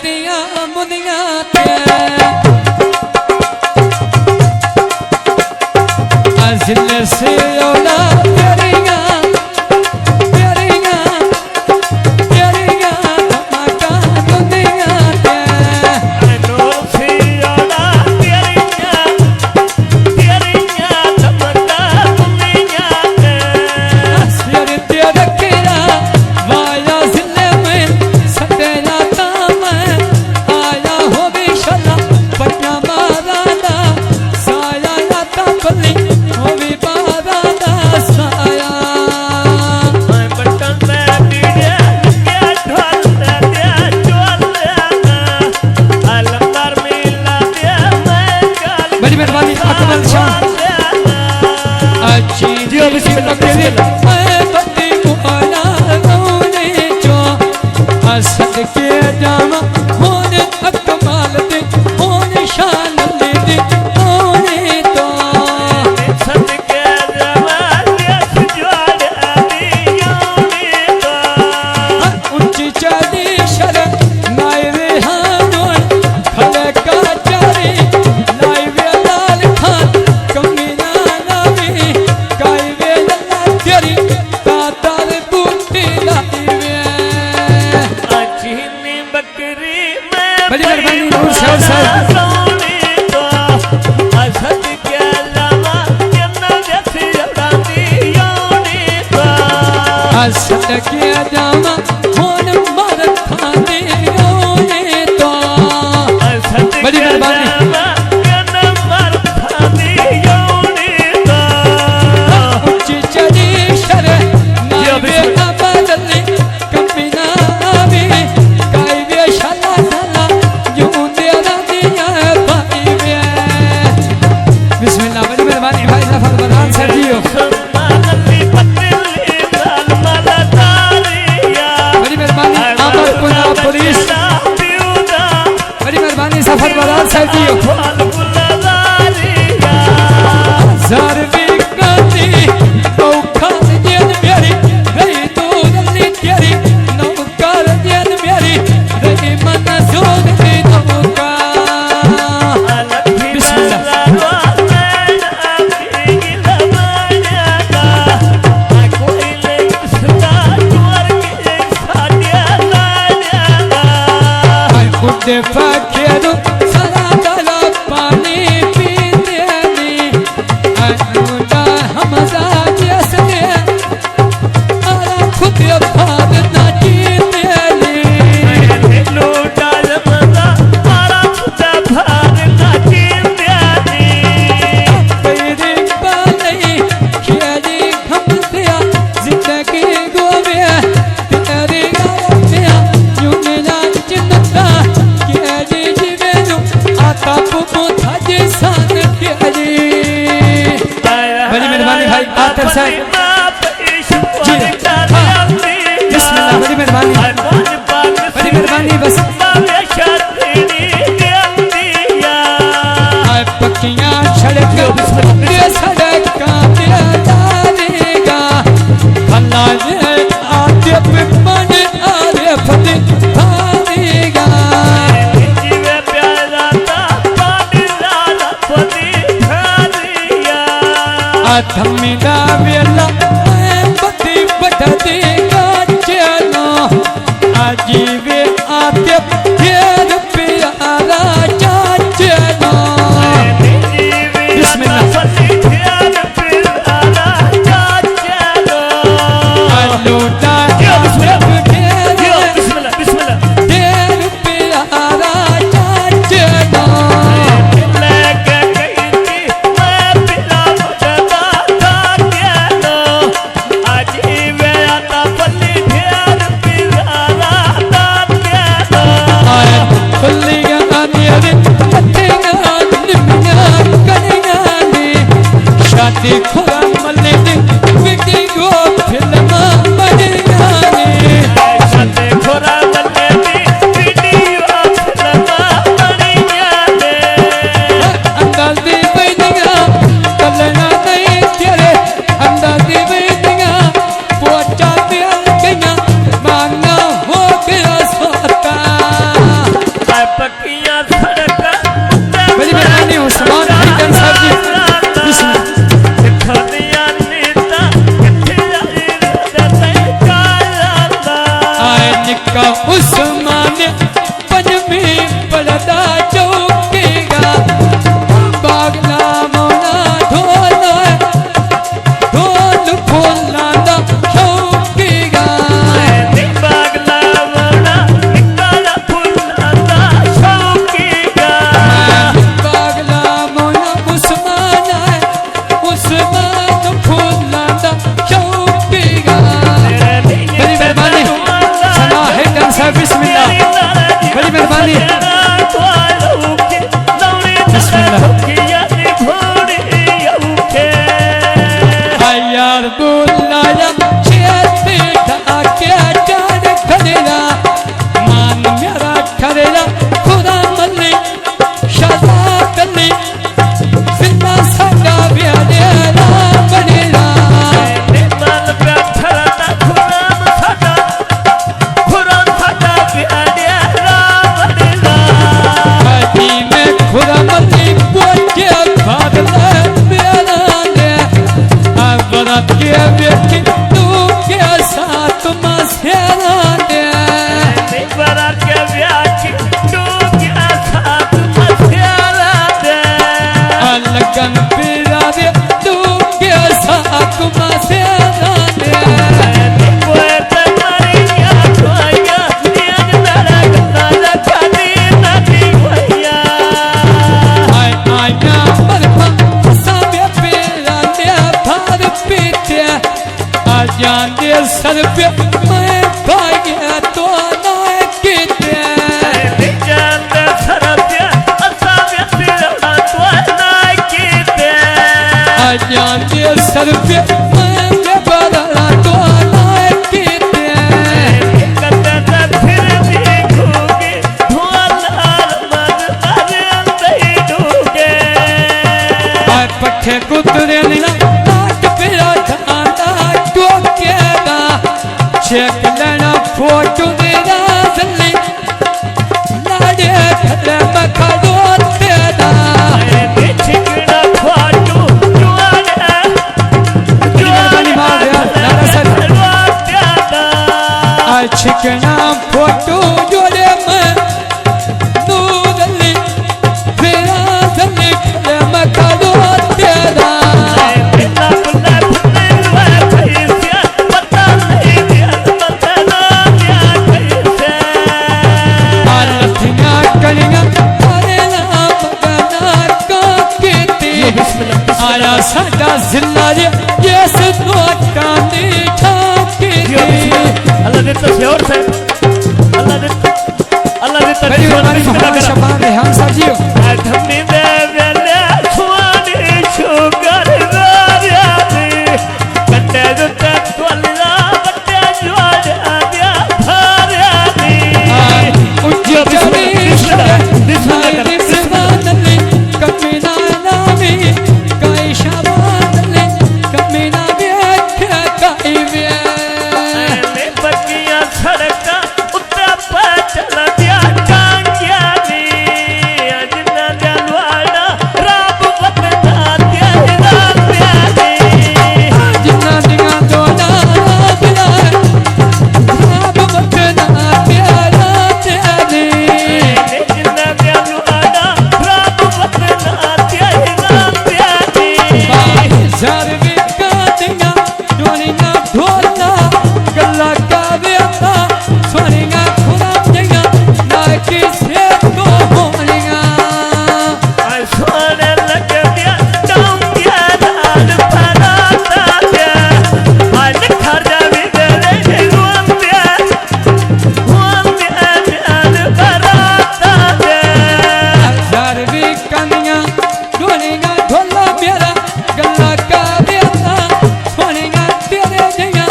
दिया मुनिया ते अज़िल से औला तेरिया तेरिया तेरिया धमाका दुनिया ते नूर से औला तेरिया तेरिया धमाका दुनिया ते सिर तेरे किरा वाया ज़िले में सतेरा ताम आया हो विशला पन्ना माराना साया या तपली हो भी बाराना साया मैं बटन में डीजे के ढोल दे चोलना अलंकार मिला दे मैं गल बड़ी मेहरबानी अकमल शाह अच्छी जियो बिस्मिल्लाह बिस्मिल्लाह मैं बंदी मुआला रोने जो असद के जामा होने अकमाल दे होने शान दे होने तो सदके जवानी जोड़ा दियोनी तो ऊंची चढ़ी शरण नायवे हानोन खले का चारे नायवे लाल खान कमीना नामी कायवे लल्ला तेरी तातार बूटी लाईवे चीनी बकरी में बड़ी मेहरबानी नूर शाह साहब सोनी तो असद के अलावा जन्नत जैसी जोड़ा दियोनी तो असद के जामा होन मारत खाने होने तो असद बड़ी के मेहरबानी अलावा जन्नत मरता दियोनी तो ऊंची चढ़ी शरण नायवे बदले कमीना नामी कायवे शाला शाला यूं तेरा दिया पाईवे बिस्मिल्लाह बड़ी मेहरबानी भाई जफर बरहान सर जियो सुमानली पतली जालमला तारिया बड़ी मेहरबानी आमद पुना पुलिस बिउदा बड़ी मेहरबानी सफर बरहान सर जियो फल गुलजारिया ज़रबी गति औखान जेन मेरी रही दूरली तेरी नौकर जेन मेरी रही मन जोग दी नौका खुद फकीर सरा गला पानी पीते नी अनुदा हमजा जैसे आरा खुद फाद ना जीते नी तेरी बाली खेली हमसिया जिंदगी गोवे तेरी गावसिया यूं मिला जिन्नता खेली जीवेनु आता पुपु थाजे सान खेली बड़ी मेहरबानी भाई आतर साहब जी हाँ बिस्मिल्लाह बड़ी मेहरबानी बस आए पक्कियां सड़क ये सड़क का डालेगा भला ये आते पे मन आरे फते भागेगा थमीदा वेला बती बढ़ेगा चलो अजीबे आते फिर प्यारा चलो लूटा देखो मल्ले ने वीडियो फिल्म बनेगा ने देखो मल्ले ने वीडियो फिल्म बनेगा ने अंदाज़े बनेगा कलना नहीं तेरे अंदाज़े बनेगा पहुंचा दिया गया मांगा हो गया सोता पुत्र लीला नाट पिया धांदा टोकेदा चेक लेना फोटो देना जल्दी लाडे खले मखलो तेदा चिकना फाटू जुआना चिकना फोटो जोड़े में दूधली फिरा जल्दी खले मखलो तेदा आया साडा जिला रे ये सनोटा दी ठाके अल्लाह दे तो श्योर से अल्लाह दे बड़ी हमारी हमारा शबाब है हम सजियो धम्मी दे वेले छुआनी शुगर रायानी कट्टे दुते तोला बट्टे जोड़ा दिया भार्यानी उज्जो चली नाई दिसवानली कमीना नामी काई शाबानली कमीना बेखे काई वे ने बगिया सड़का उत्ते पे चल दिया टांगिया नी अजना दिलवाड़ा राब बतना दिया रात्यानी जिन्ना दिया दोना बिला राब बतना प्यारा तेरी जिन्ना दिलवाड़ा राब बतना दिया रात्यानी ज़रबी कातिया जोनिया ढोला गल्ला का बेटा सोनिया खुदा दिया ना किसे तो होनिया आई सोने लग दिया टांगिया लाल फराता दिया आज खर्चा भी दे दे रुआन दिया लाल फराता दिया ज़रबी कातिया जोनिया ढोला मेरा गल्ला का बेटा सोनिया तेरे दिया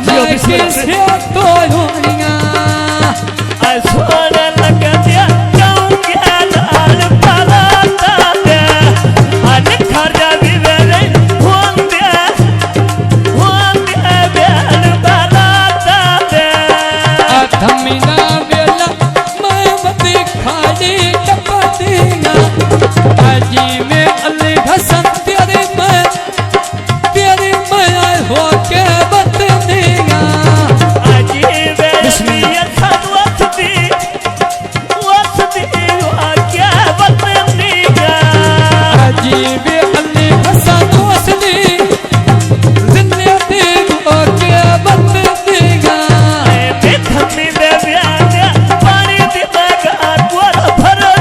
ना किसे तो होनिया आई सोने लग दिया टांगिया लाल फराता दिया आज खर्चा भी दे दे रुआन दिया लाल फराता दिया धमीना बेला मैं मती खाली टपतिया आजी में अली हसन तेरे मैं हो के बत देगा अजीब है खान वसदी क्या बतनीगा आजी में अली हसन वसली जिंदगी हो के बत देगा मैं धम्मी दे ब्याह पानी दिमाग और भरो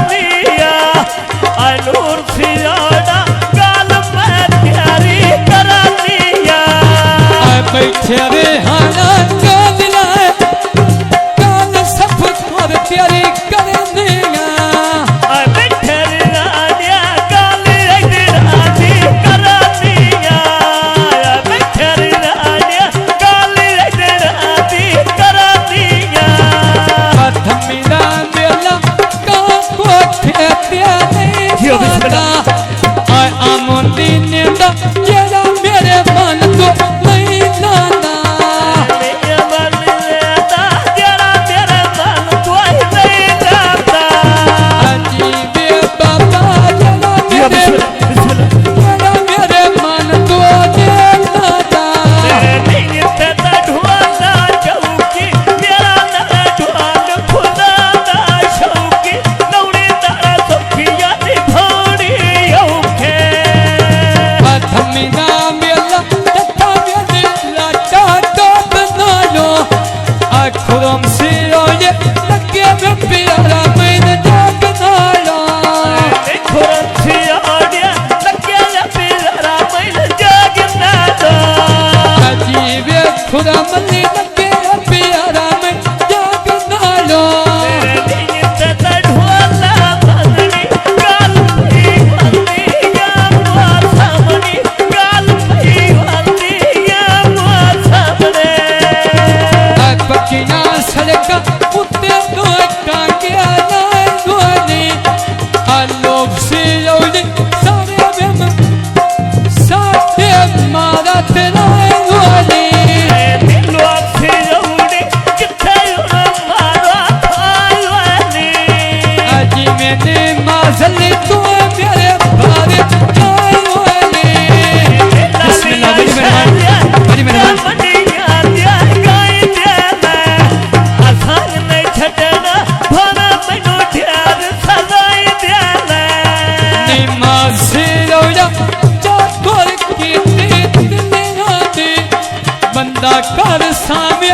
मैंने माजल तू मेरे बारे आयो ने बिस्मिल्लाह बड़ी मेहरबानी बंदा कर सामे